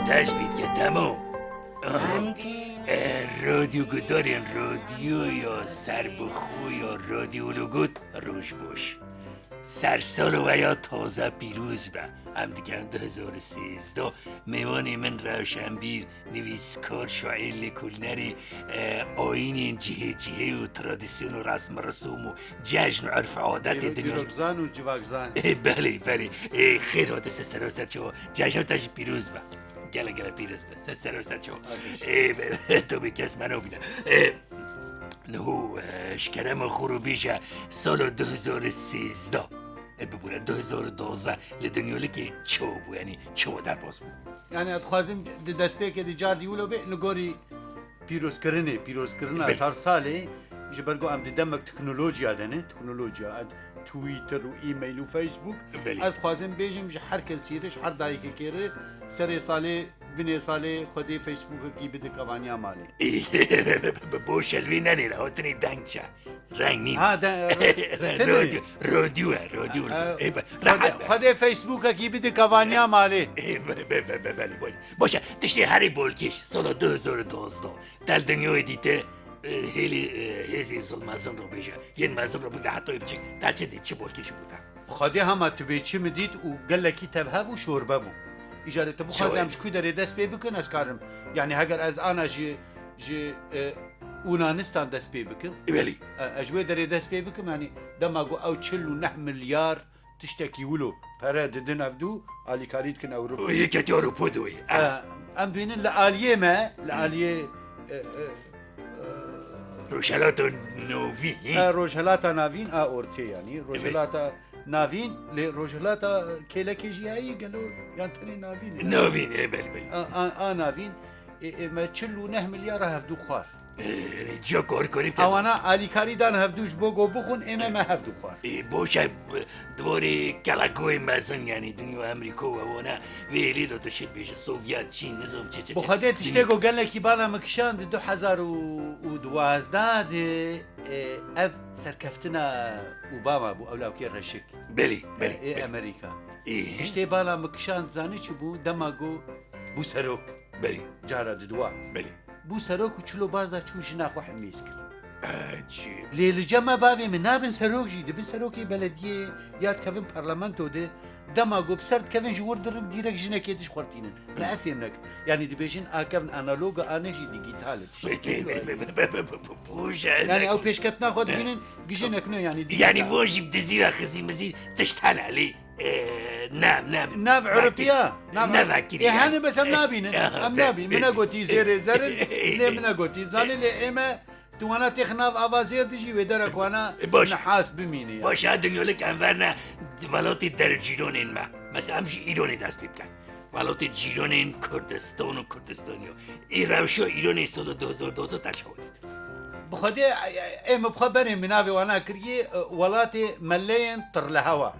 دست بید که تمام رادیو گدارین رادیو یا سربخو یا رادیولوگوت روش باش سرسال و یا تازه پیروز به هم دیگه 2013 میوان من روشنبیر نویسکار شاعر لکولنری آیین جهه و ترادیسیون و رسم رسوم و جشن و عرف عادت دنیا دیروگزان و جواگزان بله خیر حادثه سراسر چه جشن تاش پیروز به گله پیروز به سراسر چه تو به کس منو بیده نهو شکرم خروبیشه سال 2013 ببوره 2012 لدنیالی که چو بو یعنی چو در باز بو یعنی اتخوازیم دست پی که دی جار دیولو به لگوری پیروز کرنه سال ساله جبرگو ام دی دمک تکنولوژیا دنه تکنولوژیا تویتر و ایمیل و فیسبوک از خوازم بیجیم جه هر کسیرش هر دایی که کره سر ساله بینه ساله خودی فیسبوک کی بده قوانیا مالی بو شلوی ننیره هاتنی دنگ چه رنگ نیم رادیو خودی فیسبوک کی بده قوانیا مالی بله باشه تشتی هری بولکش سال 2012 در دنیای دیده هیلی هزی ظلمازم رو بیشه یه مازم رو بگه حتی بچه تا چه دید چه بولکش بودن خودی همه تو بیچی مدید و گلکی تبه و شوربه بو ایجاره تو بخوازم شکوی داره دست پی بکن از کارم یعنی اگر از آنا جی اونانستان دست پی بکن بلی اجوی داره دست پی بکن یعنی دماغو او 49 میلیارد تشتکی ولو پره ددن افدو آلی کارید کن اوروپا یکی اوروپا دوی ام بینن لآلیه ما لآلیه روشلات نوین روشلات نوین اورتی یعنی روشلات نوین لی روشلات کلکی جیایی گلو یانتنی نوین بله نوین ما 49 میلیارد هفدو خوار جا کار کنیم اوانا علی کاری دان هفدوش بگو بخون ایمه ما هفدو خوار باشه دوری کلاکوی مزن یعنی دنیا امریکا و اوانا ویلی دو تشید بیشه سوویت چین نظام چه بخاطر تشتگو گلکی بالا مکشاند 2012 ده اف سرکفتنا اوباما بو اولاوکی رشک بلی امریکا تشتی بالا مکشاند زانی چی بو دماغو بو سروک بلی جارا دوا بلی بو سروک و چلو باز دا چوش ناخو حمیز کرد عجیب لیل جمع باوی من نابن سروک جیده بن سروکی بلدیه یاد کفن پارلمانتو ده دماغو بسرد کفن جور درن دیرک جنکی دش خورتینن ما افهم نک یعنی دی بیشین آکفن آنالوگ آنشی دیجیتاله بوشه یعنی او پیشکت نخود بینن گیجنک نه یعنی یعنی واجب دزی و خزی مزی تشتن علی ناف عربية ناف أكيد هاني بس أم نابين منا قوتي زير زر ليه منا قوتي زاني ليه إما توانا تخناف أبازير تجي ودرك وانا نحاس بميني باش هادن لك أنفرنا ولاتي در جيرانين ما مثلا همش إيراني دست بكن ولاتي جيرانين كردستان و كردستانيو إي روشا إيراني سال 2012 تشهدت بخدي إما بخبرين منافي وانا كريه ولاتي ملايين طر لهوا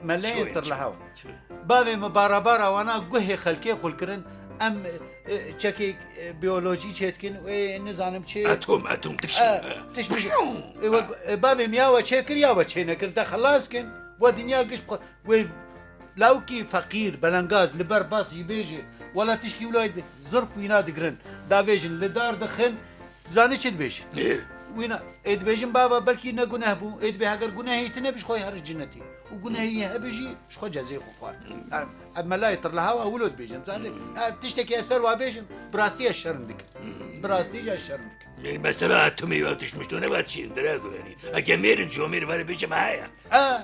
ملايين طر لهوا بابي مبارا وانا قهي خلكي قول كرن ام تشكي بيولوجي تشتكن نظام تشي اتوم تكشي تشبش بابي مياوا تشكر يا وتشينا كنت خلاص كن ودنيا قش لاوکی فقیر بلنگاز لبر باسی بیجه ولا تشکی ولای زرق وینا دگرن دا بیجن لدار دخن زانی چی بیجن وینا اید بیجن بابا بلکی نه گناه بو اید به اگر گناهی تنه بیش خوی هر جنتی و گناهی هبیجی شخو جزای خو خوار اما لا يطر لها ولود بیجن زانی تشتکی اثر و بیجن براستی شرمدک براستی جا شرمدک يعني مثلا تومي وقتش مش تونه بعد شيء درادو يعني اجمير جومير ولا بيجي معايا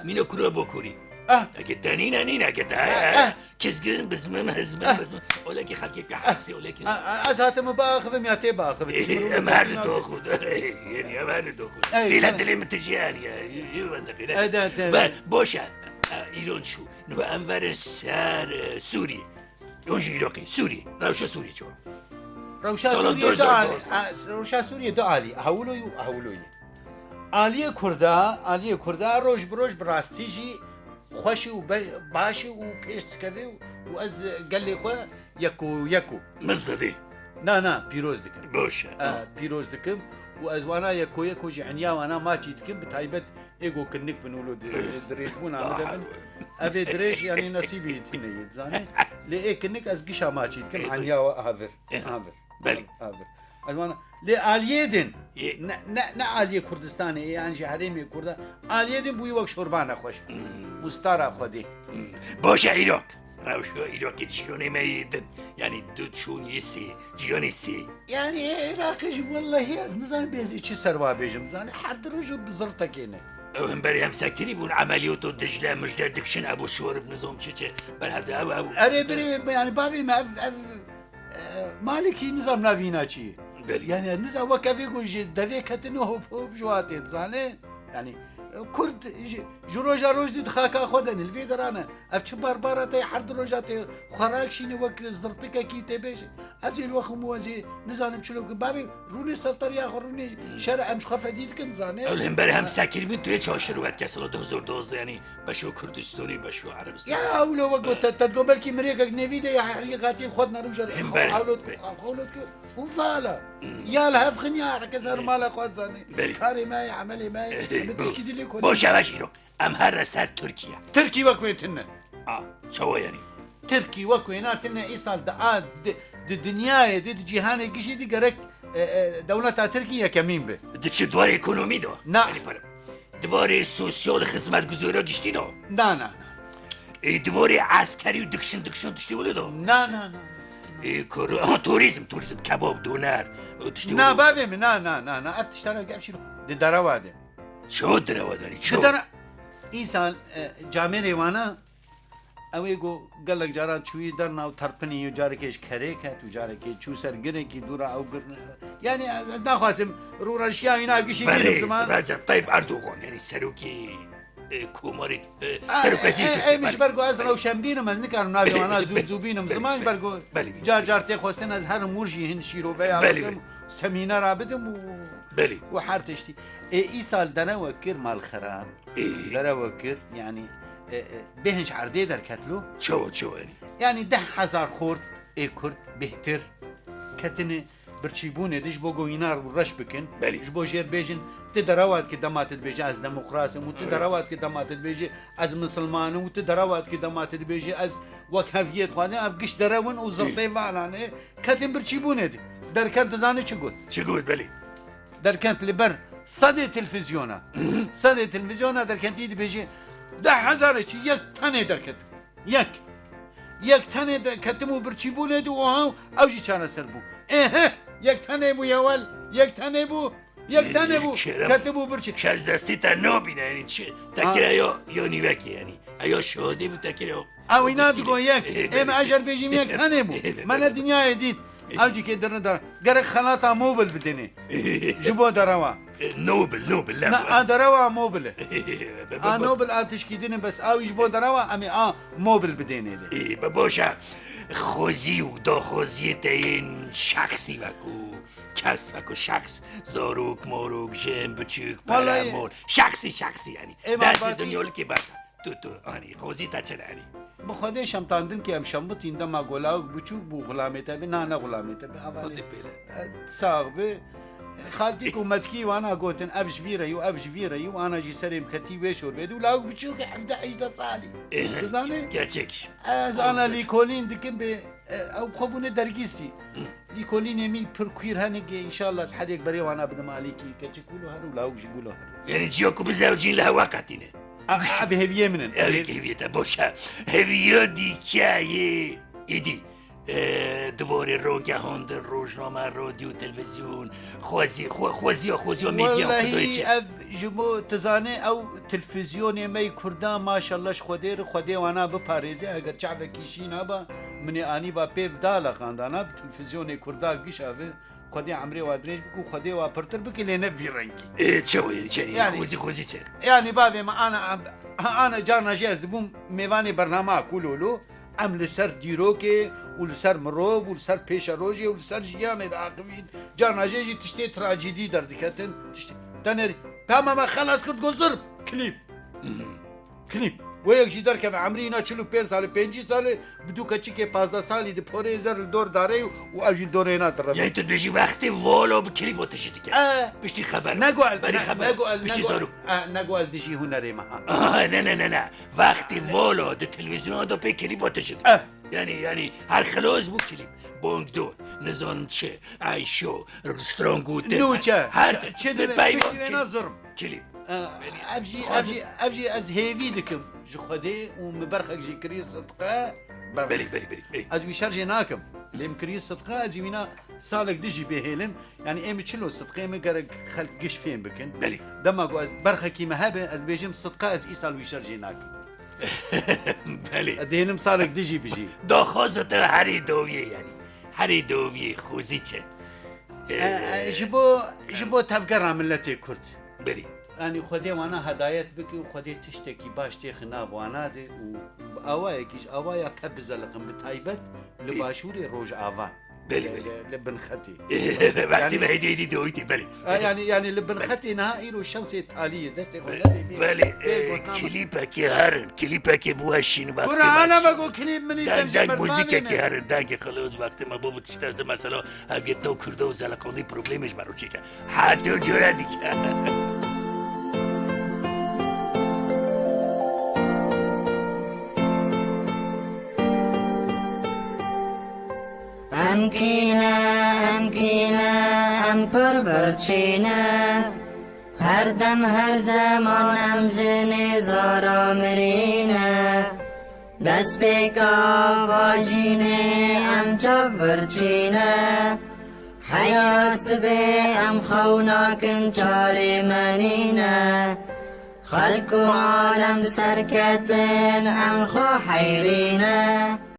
مين كرو بكوري اجي دانينا نينا كده كزجن بزمم هزمم ولكن خليك بحبسي ولكن ازاتم باخذ مياتي باخذ ما هاد تاخذ يعني ما هاد تاخذ الى اللي متجيان يا بوشا ايرون شو نو انور سار سوري اونجي روكي سوري راوشا سوري شو روشا سوریه دو عالی هولوی عالی کرده روش بروش براستی جی خوشی و باشی و پیشت کبی و از گلی خو یکو مزدی نه پیروز دکم باشه پیروز دکم و از وانا یکو جی عنیا وانا ماچی دکم بتایبت ایگو کنک بنولو دریش بون آمده بن اوه دریش یعنی نصیبی تینه زانه لی کنک از گیشا ماچی دکم عنیا و هاور بله الان لعالیه دین نه عالیه کردستانه یعنی شهرمی کرده عالیه دین بوی وقت شربانه خوش مستارا خودی باشه ایراک روشو ایراکی جیرونه میدن یعنی دوتشون یسی جیرونه سی یعنی عراقش والله از نزان بیزی چی سروا بیجم زانه هر دروجو بزرتکینه هم بري هم ساكتري بون عمليوتو دجلة مش دكشن ابو شور بنظام تشي بل هذا ابو اري بري يعني بابي ما مالكي نظام نافينا شي يعني نظام وكافي كوجي دافي كاتنو هوب جواتي زاني يعني كرد جروجا روج خاكا خدن الفيدرانا اف بربرتي حرد روجاتي خراك شيني وك زرتك كي تبيش ازي الوخ موازي نزانم تشلو بابي روني سطر يا روني شارع مش خفديد كن زاني اولهم بري هم ساكر من توی چاشروات کسلا 2012 يعني بشو كردستاني بشو عربستان يا اولو وقت تتقبل بلكي مريقك نفيده يا حريقاتي خدنا روجا حولت وفالا يا الهفخن يا ركزر مالا خد زاني كاري ماي عملي ماي بتشكي لي باشه باشیرو ام هر سر تركي وكويتنا شو يعني تركي وكويناتنا ايصال د دنيا د جهان گشي دي گرك دولتا تركيا كمين به دچ دوار ايكونومي دو نه دوار سوسيال خدمت گزارا گشتي دو نه دوار عسكري و دكشن دشتي ولو دو نه توريزم كباب دونر دشتي نه بابي نه افتشتنا قبشي دي دراواده شو دراوادني شو دنا انسان جامع روانا اويگو گلک جارا چوي درنا ترپني جاركيش كريكه تو جاركي چو سرگره کی دورا او يعني ناخذم رورشيا هنا گشي بين زمان رجب طيب اردوغان يعني سروكي كوماري سروكسي مش برگو از روشنبینم از نکارم ناوی وانا زوبینم زمان برگو جار تی خوستن از هر مرجي هن شيرو بيا سمينار بدم بلي وحارتشتي اي سال دنا وكر مال خراب دنا وكر يعني بهنش عردي دركتلو شو يعني 10,000 خورد كرد بهتر كتنه برچيبونه ديش بو گوينار ورش بكن بلي بو جير بيجن تدراوات كدمات بيجي از ديمقراطي وتدراوات كدمات بيجي از مسلمان وتدراوات كدمات بيجي از وكافيت خوازن ابقش دراون وزرطي فعلانه كتن برچيبونه دي دركنت زاني چگوت بلي دركنت لبر صدى تلفزيون دركنت يدي بيجي 10,000 چی یک تنه درکت یک تنه کتمو برچی بونه دو او اوجی چانه سر بو یک تنه بو یوال یک تنه بو کتمو برچی کاز دستی تا نوبینه یعنی چه تکره یا نیوکی یعنی ایا شهاده بو تکره او اینا بگو یک اجر بجیم یک تنه بو من دنیا دید اوجی که در گرک خلاطا موبل بدنه جبو دروا نوبل لا دروا موبل نوبل تشكيدين بس يجبو دروا امي موبل بدينه دي بابوشا خوزي و دا خوزي تين شخصي وكو کس وكو شخص زاروك ماروك جن بچوك پرمور شخصي يعني دست دنيا لكي بات تو اني خوزي تا چه يعني بخوده شمتاندن که هم شمبت اینده ما گلاو بچوک بو غلامته به نه غلامته به اولی ساق به خالتك ومتكي وانا قلت ابش فيري وابش فيري وانا جي سريم كتي ويش والبيد ولا بشوك عبد عيش صالي زاني گچک انا ليكولين دكم ب او خبونه درگيسي ليكولين يمي بركوير هنگي ان شاء الله حديك بري وانا بدم عليكي كتشكولو هر ولا وجي قولو هر یعنی جیوکو بزوجین لها وقتینه ابي هبيه منن هویتا باشه هویا دیکه ایدی دوار روگهاندن روزنامه رادیو تلویزیون خوازی و میدیا والله اف جمو تزاني او تلفزيون مي كردان ما شاء الله خدير خدي وانا بباريزي اگر شعب كيشين ابا مني اني با بيب دالا خاندانا تلفزيون كردان كيشافه خدي عمري وادريج بكو خدي وابرتر بك لنا في رنكي چه يعني خوزي چه يعني بابي ما انا جانا جاز دبوم ميواني برنامج كولولو ام لسر دیروکه و لسر مروب و لسر پیش روژه و لسر جیانه داقوین جانا جیجی تشتی تراجیدی در دکتن تشتی دنری پاما ما خلاص کد گذر کلیپ و یک جی در که عمری اینا 45 سال 50 سال بدو کچی که 15 سالی دی پوره زر دور داره و اوجی دور اینا در یعنی تو بیشی وقتی والا به کلیپ آتشی دیگه بیشتی خبر نگوال دیجی هنری ما نه وقتی والا دی تلویزیون دا به کلیپ آتشی یعنی هر خلاص بو کلیپ بانک دو نظام چه عیشو رسترانگوته نوچه چه ده بیشتی وینا ظرم کلیپ ابجي از هيفي دكم جو خدي ومبرخك جي كريس صدقه بلي از وي شارجي ناكم لم كريس صدقه از يمينا سالك دجي بهيلم يعني ايم تشلو صدقه ما قرق خلق قش فين بكن بلي دمك از برخك مهابه از بيجم صدقه از ايسال وي شارجي ناكم بلي ادينم سالك دجي بيجي دا خاصت هري دويه يعني هري دويه خوزي چه جبو تفقر ملتي كرد بلي يعني خدي وانا هدايت بكي وخدي تشتكي باش تخنا وانا دي واوايكيش اوايا كبزلقم بتايبت لباشوري روج آوا بلي لبن ختي وقتی به هدیه دویتی بله يعني لبن ختي نهائي رو شانس ایتاليه دست بله کلیپه که بوهشین وقتی برا انا بگو کلیپ منی دنگ موزیکه که هرن دنگ خلاص وقتی ما بابو تشترز مثلا هفیت نو کرده و زلقانی پروبلیمش برو چیکه حتی جوره دیگه امکینه ام پر برچینه هر دم هر زمان ام جن زارا مرینه دست بکا واجینه ام چاو برچینه حیاس به ام خوناکن چار منینه خلق و عالم سرکتن ام خو حیرینه